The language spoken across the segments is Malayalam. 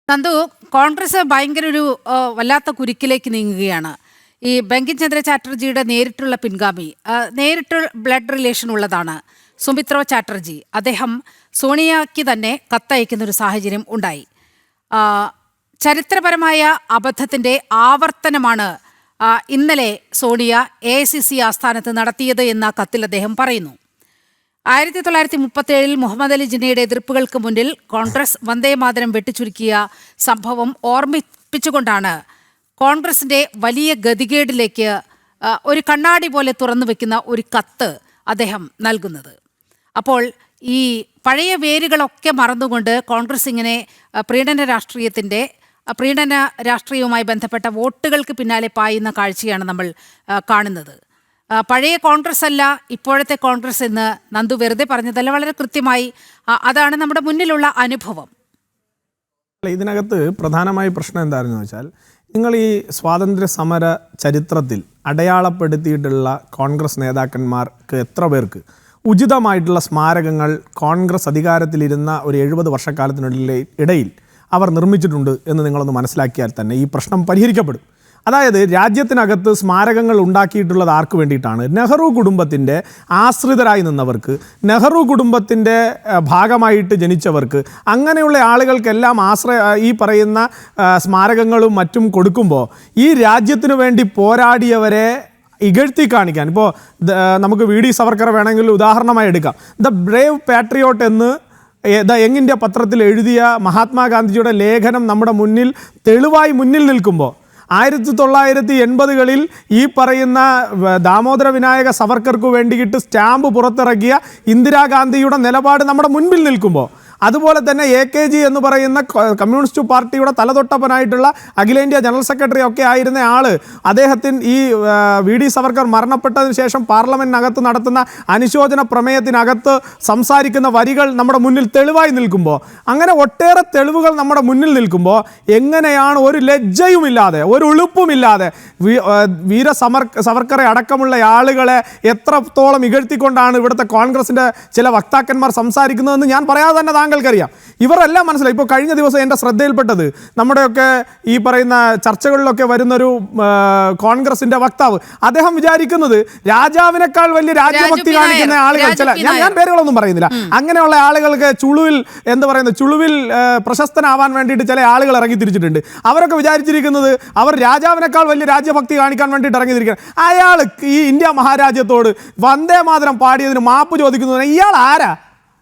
നന്ദു, കോൺഗ്രസ് ഭയങ്കര ഒരു വല്ലാത്ത കുരുക്കിലേക്ക് നീങ്ങുകയാണ്. ഈ ബങ്കിം ചന്ദ്ര ചാറ്റർജിയുടെ നേരിട്ടുള്ള പിൻഗാമി, നേരിട്ട് ബ്ലഡ് റിലേഷൻ ഉള്ളതാണ് സുമിത്ര ചാറ്റർജി. അദ്ദേഹം സോണിയയ്ക്ക് തന്നെ കത്തയക്കുന്ന ഒരു സാഹചര്യം ഉണ്ടായി. ചരിത്രപരമായ അബദ്ധത്തിൻ്റെ ആവർത്തനമാണ് ഇന്നലെ സോണിയ AICC ആസ്ഥാനത്ത് നടത്തിയത് എന്ന കത്തിൽ അദ്ദേഹം പറയുന്നു. 1937 മുഹമ്മദ് അലി ജിന്നയുടെ എതിർപ്പുകൾക്ക് മുന്നിൽ കോൺഗ്രസ് വന്ദേമാതരം വെട്ടിച്ചുരുക്കിയ സംഭവം ഓർമ്മിപ്പിച്ചുകൊണ്ടാണ് കോൺഗ്രസിന്റെ വലിയ ഗതികേടിലേക്ക് ഒരു കണ്ണാടി പോലെ തുറന്നു വെക്കുന്ന ഒരു കത്ത് അദ്ദേഹം നൽകുന്നത്. അപ്പോൾ ഈ പഴയ വേരുകളൊക്കെ മറന്നുകൊണ്ട് കോൺഗ്രസ് ഇങ്ങനെ പ്രീണന രാഷ്ട്രീയവുമായി ബന്ധപ്പെട്ട വോട്ടുകൾക്ക് പിന്നാലെ പായുന്ന കാഴ്ചയാണ് നമ്മൾ കാണുന്നത്. പഴയ കോൺഗ്രസ് അല്ല ഇപ്പോഴത്തെ കോൺഗ്രസ് എന്ന് നന്ദു വെറുതെ പറഞ്ഞതല്ല, വളരെ കൃത്യമായി അതാണ് നമ്മുടെ മുന്നിലുള്ള അനുഭവം. ഇതിനകത്ത് പ്രധാനമായി പ്രശ്നം എന്താണെന്ന് വെച്ചാൽ, നിങ്ങൾ ഈ സ്വാതന്ത്ര്യ സമര ചരിത്രത്തിൽ അടയാളപ്പെടുത്തിയിട്ടുള്ള കോൺഗ്രസ് നേതാക്കന്മാർക്ക് എത്ര പേർക്ക് ഉചിതമായിട്ടുള്ള സ്മാരകങ്ങൾ കോൺഗ്രസ് അധികാരത്തിലിരുന്ന ഒരു 70 വർഷക്കാലത്തിനിടയിൽ അവർ നിർമ്മിച്ചിട്ടുണ്ട് എന്ന് നിങ്ങളൊന്ന് മനസ്സിലാക്കിയാൽ തന്നെ ഈ പ്രശ്നം പരിഹരിക്കപ്പെടും. അതായത് രാജ്യത്തിനകത്ത് സ്മാരകങ്ങൾ ഉണ്ടാക്കിയിട്ടുള്ളത് ആർക്ക് വേണ്ടിയിട്ടാണ്? നെഹ്റു കുടുംബത്തിൻ്റെ ആശ്രിതരായി നിന്നവർക്ക്, നെഹ്റു കുടുംബത്തിൻ്റെ ഭാഗമായിട്ട് ജനിച്ചവർക്ക്, അങ്ങനെയുള്ള ആളുകൾക്കെല്ലാം ഈ പറയുന്ന സ്മാരകങ്ങളും മറ്റും കൊടുക്കുമ്പോൾ ഈ രാജ്യത്തിനു വേണ്ടി പോരാടിയവരെ ഇകഴ്ത്തി കാണിക്കാൻ, ഇപ്പോൾ നമുക്ക് VD സവർക്കർ വേണമെങ്കിൽ ഉദാഹരണമായി എടുക്കാം. ദ ബ്രേവ് പാട്രിയോട്ട് എന്ന് ദ യങ് ഇന്ത്യ പത്രത്തിൽ എഴുതിയ മഹാത്മാഗാന്ധിജിയുടെ ലേഖനം നമ്മുടെ മുന്നിൽ തെളിവായി മുന്നിൽ നിൽക്കുമ്പോൾ 1980കളിൽ ഈ പറയുന്ന ദാമോദര വിനായക സവർക്കർക്ക് വേണ്ടിയിട്ട് സ്റ്റാമ്പ് പുറത്തിറക്കിയ ഇന്ദിരാഗാന്ധിയുടെ നിലപാട് നമ്മുടെ മുൻപിൽ നിൽക്കുമ്പോൾ, അതുപോലെ തന്നെ AKG എന്ന് പറയുന്ന കമ്മ്യൂണിസ്റ്റ് പാർട്ടിയുടെ തലതൊട്ടപ്പനായിട്ടുള്ള അഖിലേന്ത്യാ ജനറൽ സെക്രട്ടറി ഒക്കെ ആയിരുന്ന ആള്, അദ്ദേഹത്തിന് ഈ VD സവർക്കർ മരണപ്പെട്ടതിന് ശേഷം പാർലമെന്റിനകത്ത് നടത്തുന്ന അനുശോചന പ്രമേയത്തിനകത്ത് സംസാരിക്കുന്ന വരികൾ നമ്മുടെ മുന്നിൽ തെളിവായി നിൽക്കുമ്പോൾ, അങ്ങനെ ഒട്ടേറെ തെളിവുകൾ നമ്മുടെ മുന്നിൽ നിൽക്കുമ്പോൾ എങ്ങനെയാണ് ഒരു ലജ്ജയുമില്ലാതെ ഒരു ഉളുപ്പുമില്ലാതെ സവർക്കറെ അടക്കമുള്ള ആളുകളെ എത്രത്തോളം ഇകഴ്ത്തിക്കൊണ്ടാണ് ഇവിടുത്തെ കോൺഗ്രസിൻ്റെ ചില വക്താക്കന്മാർ സംസാരിക്കുന്നതെന്ന് ഞാൻ പറയാതെ തന്നെ താങ്കൾക്കറിയാം. ഇവരെല്ലാം മനസ്സിലായി. ഇപ്പോൾ കഴിഞ്ഞ ദിവസം എൻ്റെ ശ്രദ്ധയിൽപ്പെട്ടത്, നമ്മുടെയൊക്കെ ഈ പറയുന്ന ചർച്ചകളിലൊക്കെ വരുന്നൊരു കോൺഗ്രസിൻ്റെ വക്താവ്, അദ്ദേഹം വിചാരിക്കുന്നത് രാജാവിനേക്കാൾ വലിയ രാജ്യഭക്തി കാണിക്കുന്ന ആളുകൾ, ഞാൻ പേരുകളൊന്നും പറയുന്നില്ല, അങ്ങനെയുള്ള ആളുകൾക്ക് ചുളുവിൽ പ്രശസ്തനാവാൻ വേണ്ടിയിട്ട് ചില ആളുകൾ ഇറങ്ങി തിരിച്ചിട്ടുണ്ട്. അവരൊക്കെ വിചാരിച്ചിരിക്കുന്നത് അവർ രാജാവിനേക്കാൾ വലിയ രാജ്യഭക്തി കാണിക്കാൻ വേണ്ടിയിട്ട് ഇറങ്ങിത്തിരിക്കുകയാണ്. അയാൾ ഈ ഇന്ത്യ മഹാരാജ്യത്തോട് വന്ദേ മാതരം പാടിയതിന് മാപ്പ് ചോദിക്കുന്നതിന് ഇയാൾ ആരാ?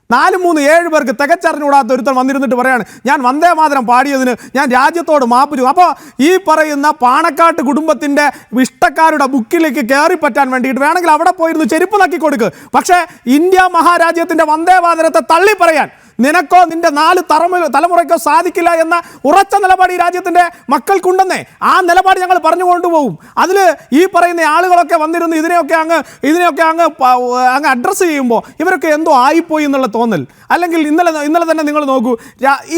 4, 3, 7 പേർക്ക് തികച്ചറിഞ്ഞുകൂടാത്ത ഒരുത്തൻ വന്നിരുന്നിട്ട് പറയാണ് ഞാൻ വന്ദേ മാതരം പാടിയതിന് ഞാൻ രാജ്യത്തോട് മാപ്പ് ചോദിക്കും. അപ്പോൾ ഈ പറയുന്ന പാണക്കാട്ട് കുടുംബത്തിൻ്റെ ഇഷ്ടക്കാരുടെ ബുക്കിലേക്ക് കയറിപ്പറ്റാൻ വേണ്ടിയിട്ട് വേണമെങ്കിൽ അവിടെ പോയിരുന്നു ചെരുപ്പ് നക്കി കൊടുക്കുക. പക്ഷേ ഇന്ത്യ മഹാരാജ്യത്തിൻ്റെ വന്ദേ മാതരത്തെ തള്ളി പറയാൻ നിനക്കോ നിന്റെ 4 തലമുറയ്ക്കോ സാധിക്കില്ല എന്ന ഉറച്ച നിലപാട് ഈ രാജ്യത്തിൻ്റെ മക്കൾക്കുണ്ടെന്നേ. ആ നിലപാട് ഞങ്ങൾ പറഞ്ഞു കൊണ്ടുപോകും. അതിൽ ഈ പറയുന്ന ആളുകളൊക്കെ വന്നിരുന്ന് ഇതിനെയൊക്കെ അങ്ങ് അഡ്രസ്സ് ചെയ്യുമ്പോൾ ഇവരൊക്കെ എന്തോ ആയിപ്പോയി എന്നുള്ള തോന്നൽ. അല്ലെങ്കിൽ ഇന്നലെ തന്നെ നിങ്ങൾ നോക്കൂ,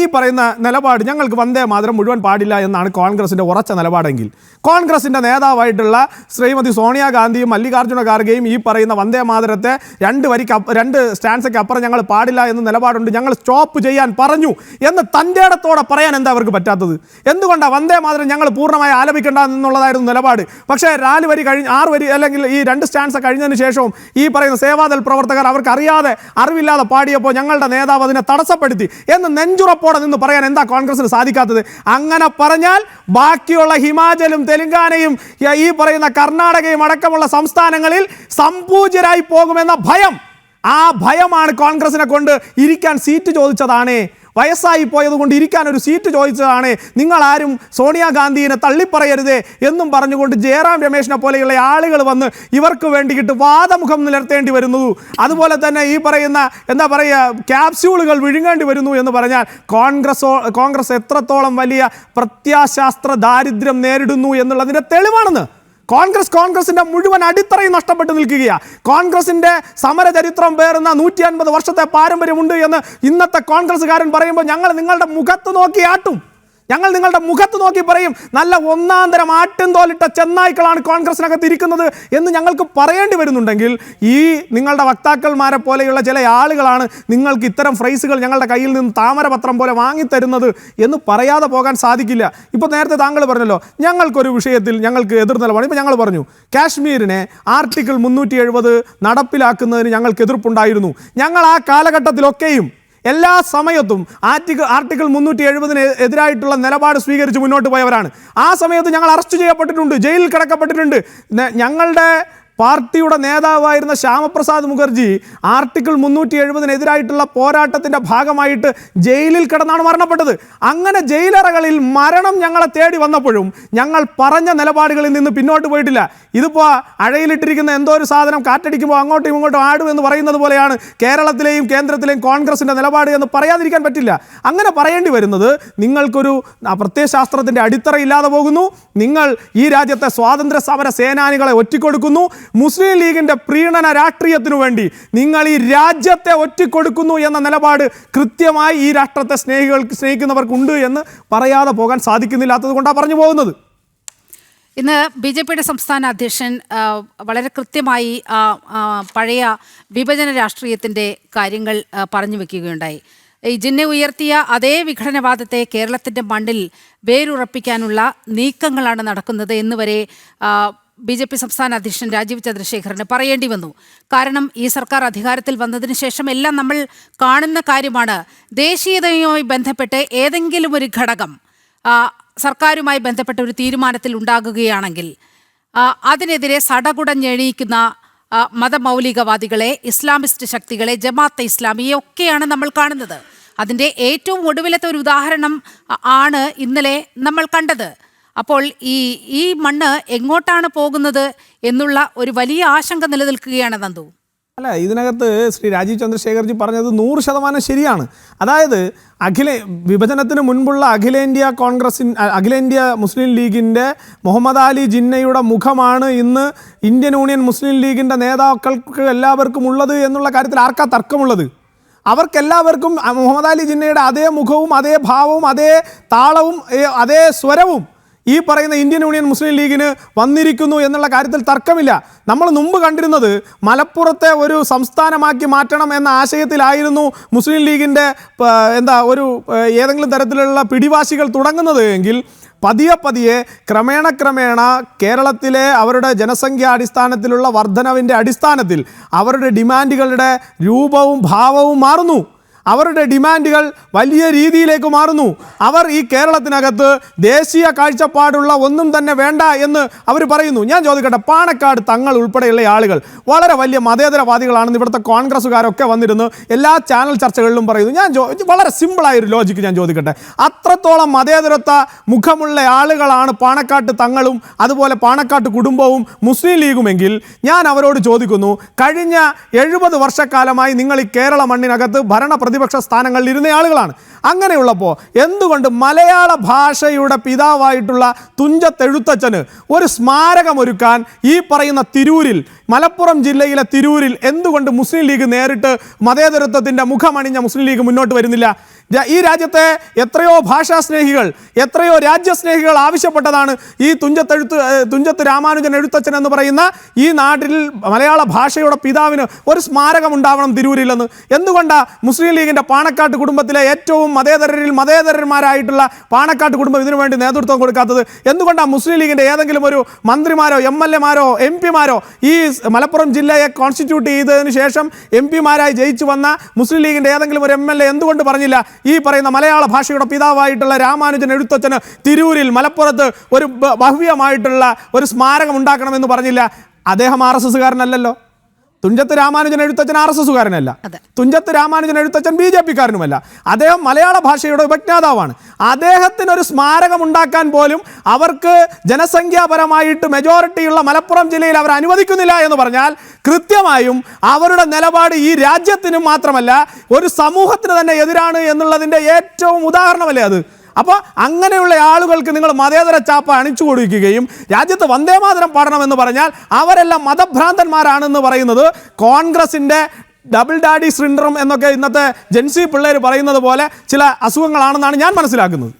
ഈ പറയുന്ന നിലപാട് ഞങ്ങൾക്ക് വന്ദേ മാതരം മുഴുവൻ പാടില്ല എന്നാണ് കോൺഗ്രസിൻ്റെ ഉറച്ച നിലപാടെങ്കിൽ, കോൺഗ്രസിൻ്റെ നേതാവായിട്ടുള്ള ശ്രീമതി സോണിയാഗാന്ധിയും മല്ലികാർജ്ജുന ഖാർഗെയും ഈ പറയുന്ന വന്ദേ മാതരത്തെ 2 സ്റ്റാൻസയ്ക്ക് അപ്പുറം ഞങ്ങൾ പാടില്ല എന്ന നിലപാടുണ്ട്, ഞങ്ങൾ സ്റ്റോപ്പ് ചെയ്യാൻ പറഞ്ഞു എന്ന് തൻ്റെ ഇടത്തോടെ പറയാൻ എന്താ അവർക്ക് പറ്റാത്തത്? എന്തുകൊണ്ടാണ് വന്ദേ മാതരം ഞങ്ങൾ പൂർണ്ണമായി ആലപിക്കേണ്ട എന്നുള്ളതായിരുന്നു നിലപാട്. പക്ഷേ 4 വരി കഴിഞ്ഞ് 6 വരി അല്ലെങ്കിൽ ഈ 2 സ്റ്റാൻസ് കഴിഞ്ഞതിന് ശേഷവും ഈ പറയുന്ന സേവാദൾ പ്രവർത്തകർ അവർക്ക് അറിവില്ലാതെ പാടിയപ്പോൾ ഞങ്ങളുടെ നേതാവ് അതിനെ തടസ്സപ്പെടുത്തി എന്ന് നെഞ്ചുറപ്പോടെ നിന്ന് പറയാൻ എന്താ കോൺഗ്രസിന് സാധിക്കാത്തത്? അങ്ങനെ പറഞ്ഞാൽ ബാക്കിയുള്ള ഹിമാചലും തെലങ്കാനയും ഈ പറയുന്ന കർണാടകയും അടക്കമുള്ള സംസ്ഥാനങ്ങളിൽ സംപൂജ്യരായി പോകുമെന്ന ഭയം, ആ ഭയമാണ് കോൺഗ്രസിനെ കൊണ്ട് ഇരിക്കാൻ സീറ്റ് ചോദിച്ചതാണ്. വയസ്സായി പോയത് കൊണ്ട് ഇരിക്കാൻ ഒരു സീറ്റ് ചോദിച്ചതാണ്. നിങ്ങളാരും സോണിയാഗാന്ധിയെ തള്ളിപ്പറയരുതേ എന്നും പറഞ്ഞുകൊണ്ട് ജയറാം രമേശിനെ പോലെയുള്ള ആളുകൾ വന്ന് ഇവർക്ക് വേണ്ടിയിട്ട് വാദമുഖം നിലർത്തേണ്ടി വരുന്നു. അതുപോലെ തന്നെ ഈ പറയുന്ന ക്യാപ്സ്യൂളുകൾ വിഴുങ്ങേണ്ടി വരുന്നു എന്ന് പറഞ്ഞാൽ കോൺഗ്രസ് എത്രത്തോളം വലിയ പ്രത്യാശാസ്ത്ര ദാരിദ്ര്യം നേരിടുന്നു എന്നുള്ളതിൻ്റെ തെളിവാണെന്ന്. കോൺഗ്രസിന്റെ മുഴുവൻ അടിത്തറയും നഷ്ടപ്പെട്ടു നിൽക്കുകയാണ്. കോൺഗ്രസിന്റെ സമരചരിത്രം പേറുന്ന 150 വർഷത്തെ പാരമ്പര്യമുണ്ട് എന്ന് ഇന്നത്തെ കോൺഗ്രസ്സുകാരൻ പറയുമ്പോൾ ഞങ്ങൾ നിങ്ങളുടെ മുഖത്ത് നോക്കി ആട്ടും. ഞങ്ങൾ നിങ്ങളുടെ മുഖത്ത് നോക്കി പറയും, നല്ല ഒന്നാന്തരം ആട്ടും തോലിട്ട ചെന്നായ്ക്കളാണ് കോൺഗ്രസിനകത്ത് ഇരിക്കുന്നത് എന്ന് ഞങ്ങൾക്ക് പറയേണ്ടി വരുന്നുണ്ടെങ്കിൽ ഈ നിങ്ങളുടെ വക്താക്കന്മാരെ പോലെയുള്ള ചില ആളുകളാണ് നിങ്ങൾക്ക് ഇത്തരം ഫ്രൈസുകൾ ഞങ്ങളുടെ കയ്യിൽ നിന്ന് താമരപത്രം പോലെ വാങ്ങിത്തരുന്നത് എന്ന് പറയാതെ പോകാൻ സാധിക്കില്ല. ഇപ്പോൾ നേരത്തെ താങ്കൾ പറഞ്ഞല്ലോ, ഞങ്ങൾക്കൊരു വിഷയത്തിൽ ഞങ്ങൾക്ക് എതിർ നിലപാട്. ഇപ്പോൾ ഞങ്ങൾ പറഞ്ഞു, കാശ്മീരിനെ ആർട്ടിക്കിൾ 370 നടപ്പിലാക്കുന്നതിന് ഞങ്ങൾക്ക് എതിർപ്പുണ്ടായിരുന്നു. ഞങ്ങൾ ആ കാലഘട്ടത്തിലൊക്കെയും എല്ലാ സമയത്തും ആർട്ടിക്കിൾ 370 എതിരായിട്ടുള്ള നിലപാട് സ്വീകരിച്ച് മുന്നോട്ട് പോയവരാണ്. ആ സമയത്ത് ഞങ്ങൾ അറസ്റ്റ് ചെയ്യപ്പെട്ടിട്ടുണ്ട്, ജയിലിൽ കിടക്കപ്പെട്ടിട്ടുണ്ട്. ഞങ്ങളുടെ പാർട്ടിയുടെ നേതാവായിരുന്ന ശ്യാമപ്രസാദ് മുഖർജി ആർട്ടിക്കിൾ 370 പോരാട്ടത്തിൻ്റെ ഭാഗമായിട്ട് ജയിലിൽ കിടന്നാണ് മരണപ്പെട്ടത്. അങ്ങനെ ജയിലറകളിൽ മരണം ഞങ്ങളെ തേടി വന്നപ്പോഴും ഞങ്ങൾ പറഞ്ഞ നിലപാടുകളിൽ നിന്ന് പിന്നോട്ട് പോയിട്ടില്ല. ഇതിപ്പോൾ അഴയിലിട്ടിരിക്കുന്ന എന്തോ ഒരു സാധനം കാറ്റടിക്കുമ്പോൾ അങ്ങോട്ടും ഇങ്ങോട്ടും ആടും എന്ന് പറയുന്നത് പോലെയാണ് കേരളത്തിലെയും കേന്ദ്രത്തിലെയും കോൺഗ്രസിൻ്റെ നിലപാട് എന്ന് പറയാതിരിക്കാൻ പറ്റില്ല. അങ്ങനെ പറയേണ്ടി വരുന്നത് നിങ്ങൾക്കൊരു പ്രത്യയശാസ്ത്രത്തിൻ്റെ അടിത്തറ ഇല്ലാതെ പോകുന്നു. നിങ്ങൾ ഈ രാജ്യത്തെ സ്വാതന്ത്ര്യ സമര സേനാനികളെ ഒറ്റിക്കൊടുക്കുന്നു. മുസ്ലിം ലീഗിൻ്റെ പ്രീണന രാഷ്ട്രീയത്തിനു വേണ്ടി നിങ്ങൾ ഈ രാജ്യത്തെ ഒറ്റിക്കൊടുക്കുന്നു എന്ന നിലപാട് കൃത്യമായി ഈ രാഷ്ട്രത്തെ സ്നേഹിക്കുന്നവർക്കുണ്ട് എന്ന് പറയാതെ പോകാൻ സാധിക്കുന്നില്ലാത്തത് കൊണ്ടാണ് പറഞ്ഞു പോകുന്നത്. ഇന്ന് ബി.ജെ.പിയുടെ സംസ്ഥാന അധ്യക്ഷൻ വളരെ കൃത്യമായി പഴയ വിഭജന രാഷ്ട്രീയത്തിൻ്റെ കാര്യങ്ങൾ പറഞ്ഞു വെക്കുകയുണ്ടായി. ഈ ജിന്നെ ഉയർത്തിയ അതേ വിഘടനവാദത്തെ കേരളത്തിൻ്റെ മണ്ണിൽ വേരുറപ്പിക്കാനുള്ള നീക്കങ്ങളാണ് നടക്കുന്നത് എന്നുവരെ ബി.ജെ.പി സംസ്ഥാന അധ്യക്ഷൻ രാജീവ് ചന്ദ്രശേഖറിന് പറയേണ്ടി വന്നു. കാരണം ഈ സർക്കാർ അധികാരത്തിൽ വന്നതിന് ശേഷം എല്ലാം നമ്മൾ കാണുന്ന കാര്യമാണ്. ദേശീയതയുമായി ബന്ധപ്പെട്ട് ഏതെങ്കിലും ഒരു ഘടകം സർക്കാരുമായി ബന്ധപ്പെട്ട ഒരു തീരുമാനത്തിൽ ഉണ്ടാകുകയാണെങ്കിൽ അതിനെതിരെ സടകുടഞ്ഞെണീക്കുന്ന മതമൗലികവാദികളെ, ഇസ്ലാമിസ്റ്റ് ശക്തികളെ, ജമാഅത്തെ ഇസ്ലാമിയൊക്കെയാണ് നമ്മൾ കാണുന്നത്. അതിൻ്റെ ഏറ്റവും ഒടുവിലത്തെ ഒരു ഉദാഹരണം ആണ് ഇന്നലെ നമ്മൾ കണ്ടത്. അപ്പോൾ ഈ മണ്ണ് എങ്ങോട്ടാണ് പോകുന്നത് എന്നുള്ള ഒരു വലിയ ആശങ്ക നിലനിൽക്കുകയാണ് നന്ദു. അല്ല, ഇതിനകത്ത് ശ്രീ രാജീവ് ചന്ദ്രശേഖർജി പറഞ്ഞത് 100% ശരിയാണ്. അതായത് വിഭജനത്തിന് മുൻപുള്ള അഖിലേന്ത്യാ മുസ്ലിം ലീഗിൻ്റെ മുഹമ്മദ് അലി ജിന്നയുടെ മുഖമാണ് ഇന്ന് ഇന്ത്യൻ യൂണിയൻ മുസ്ലിം ലീഗിൻ്റെ നേതാക്കൾക്ക് എല്ലാവർക്കും ഉള്ളത് എന്നുള്ള കാര്യത്തിൽ ആർക്കാ തർക്കമുള്ളത്? അവർക്കെല്ലാവർക്കും മുഹമ്മദ് അലി ജിന്നയുടെ അതേ മുഖവും അതേ ഭാവവും അതേ താളവും അതേ സ്വരവും ഈ പറയുന്ന ഇന്ത്യൻ യൂണിയൻ മുസ്ലിം ലീഗിന് വന്നിരിക്കുന്നു എന്നുള്ള കാര്യത്തിൽ തർക്കമില്ല. നമ്മൾ മുമ്പ് കണ്ടിരുന്നത് മലപ്പുറത്തെ ഒരു സംസ്ഥാനമാക്കി മാറ്റണം എന്ന ആശയത്തിലായിരുന്നു മുസ്ലിം ലീഗിൻ്റെ ഏതെങ്കിലും തരത്തിലുള്ള പിടിവാശികൾ തുടങ്ങുന്നത് എങ്കിൽ പതിയെ ക്രമേണ കേരളത്തിലെ അവരുടെ ജനസംഖ്യാടിസ്ഥാനത്തിലുള്ള വർധനവിൻ്റെ അടിസ്ഥാനത്തിൽ അവരുടെ ഡിമാൻഡുകളുടെ രൂപവും ഭാവവും മാറുന്നു. അവരുടെ ഡിമാൻഡുകൾ വലിയ രീതിയിലേക്ക് മാറുന്നു. അവർ ഈ കേരളത്തിനകത്ത് ദേശീയ കാഴ്ചപ്പാടുള്ള ഒന്നും തന്നെ വേണ്ട എന്ന് അവർ പറയുന്നു. ഞാൻ ചോദിക്കട്ടെ, പാണക്കാട് തങ്ങൾ ഉൾപ്പെടെയുള്ള ആളുകൾ വളരെ വലിയ മതേതരവാദികളാണെന്ന് ഇവിടുത്തെ കോൺഗ്രസ്സുകാരൊക്കെ വന്നിരുന്നു എല്ലാ ചാനൽ ചർച്ചകളിലും പറയുന്നു. ഞാൻ വളരെ സിമ്പിളായൊരു ലോജിക്ക് ഞാൻ ചോദിക്കട്ടെ, അത്രത്തോളം മതേതരത്വ മുഖമുള്ള ആളുകളാണ് പാണക്കാട്ട് തങ്ങളും അതുപോലെ പാണക്കാട്ട് കുടുംബവും മുസ്ലിം ലീഗുമെങ്കിൽ ഞാൻ അവരോട് ചോദിക്കുന്നു, കഴിഞ്ഞ 70 വർഷക്കാലമായി നിങ്ങൾ ഈ കേരള മണ്ണിനകത്ത് പ്രതിപക്ഷ സ്ഥാനങ്ങളിൽ ഇരുന്ന ആളുകളാണ്. അങ്ങനെയുള്ളപ്പോൾ എന്തുകൊണ്ട് മലയാള ഭാഷയുടെ പിതാവായിട്ടുള്ള തുഞ്ചത്തെഴുത്തച്ഛന് ഒരു സ്മാരകമൊരുക്കാൻ ഈ പറയുന്ന തിരൂരിൽ, മലപ്പുറം ജില്ലയിലെ തിരൂരിൽ എന്തുകൊണ്ട് മുസ്ലിം ലീഗ് നേരിട്ട് മതേതരത്വത്തിൻ്റെ മുഖമണിഞ്ഞ മുസ്ലിം ലീഗ് മുന്നോട്ട് വരുന്നില്ല? ഈ രാജ്യത്തെ എത്രയോ ഭാഷാസ്നേഹികൾ, എത്രയോ രാജ്യസ്നേഹികൾ ആവശ്യപ്പെട്ടതാണ് ഈ തുഞ്ചത്ത് രാമാനുജൻ എഴുത്തച്ഛൻ എന്ന് പറയുന്ന ഈ നാട്ടിൽ മലയാള ഭാഷയുടെ പിതാവിന് ഒരു സ്മാരകം ഉണ്ടാവണം തിരൂരിലെന്ന്. എന്തുകൊണ്ടാണ് മുസ്ലിം ലീഗിൻ്റെ പാണക്കാട്ട് കുടുംബത്തിലെ ഏറ്റവും മതേതരന്മാരായിട്ടുള്ള പാണക്കാട്ട് കുടുംബം ഇതിനു വേണ്ടി നേതൃത്വം കൊടുക്കാത്തത്? എന്തുകൊണ്ടാണ് മുസ്ലിം ലീഗിൻ്റെ ഏതെങ്കിലും ഒരു മന്ത്രിമാരോ MLA-മാരോ MP-മാരോ ഈ മലപ്പുറം ജില്ലയെ കോൺസ്റ്റിറ്റ്യൂട്ട് ചെയ്തതിന് ശേഷം MP-മാരായി ജയിച്ചു വന്ന മുസ്ലിം ലീഗിൻ്റെ ഏതെങ്കിലും ഒരു MLA എന്തുകൊണ്ട് പറഞ്ഞില്ല ഈ പറയുന്ന മലയാള ഭാഷയുടെ പിതാവായിട്ടുള്ള രാമാനുജൻ എഴുത്തച്ഛന് തിരൂരിൽ മലപ്പുറത്ത് ഒരു ഭവ്യമായിട്ടുള്ള ഒരു സ്മാരകം ഉണ്ടാക്കണമെന്ന് പറഞ്ഞില്ല? അദ്ദേഹം RSSകാരനല്ലല്ലോ. തുഞ്ചത്ത് രാമാനുജൻ എഴുത്തച്ഛൻ RSSകാരനല്ല. തുഞ്ചത്ത് രാമാനുജൻ എഴുത്തച്ഛൻ BJP-കാരനുമല്ല. അദ്ദേഹം മലയാള ഭാഷയുടെ ഉപജ്ഞാതാവാണ്. അദ്ദേഹത്തിനൊരു സ്മാരകം ഉണ്ടാക്കാൻ പോലും അവർക്ക് ജനസംഖ്യാപരമായിട്ട് മെജോറിറ്റിയുള്ള മലപ്പുറം ജില്ലയിൽ അവർ അനുവദിക്കുന്നില്ല എന്ന് പറഞ്ഞാൽ കൃത്യമായും അവരുടെ നിലപാട് ഈ രാജ്യത്തിനും മാത്രമല്ല ഒരു സമൂഹത്തിന് തന്നെ എതിരാണ് എന്നുള്ളതിൻ്റെ ഏറ്റവും ഉദാഹരണമല്ലേ അത്? അപ്പോൾ അങ്ങനെയുള്ള ആളുകൾക്ക് നിങ്ങൾ മതേതര ചാപ്പ അണിച്ചു കൊടുക്കുകയും രാജ്യത്ത് വന്ദേമാതരം പാടണമെന്ന് പറഞ്ഞാൽ അവരെല്ലാം മതഭ്രാന്തന്മാരാണെന്ന് പറയുന്നത് കോൺഗ്രസിൻ്റെ ഡബിൾ ഡാഡി സിൻഡ്രോം എന്നൊക്കെ ഇന്നത്തെ ജെൻസി പിള്ളേർ പറയുന്നത് പോലെ ചില അസുഖങ്ങളാണെന്നാണ് ഞാൻ മനസ്സിലാക്കുന്നത്.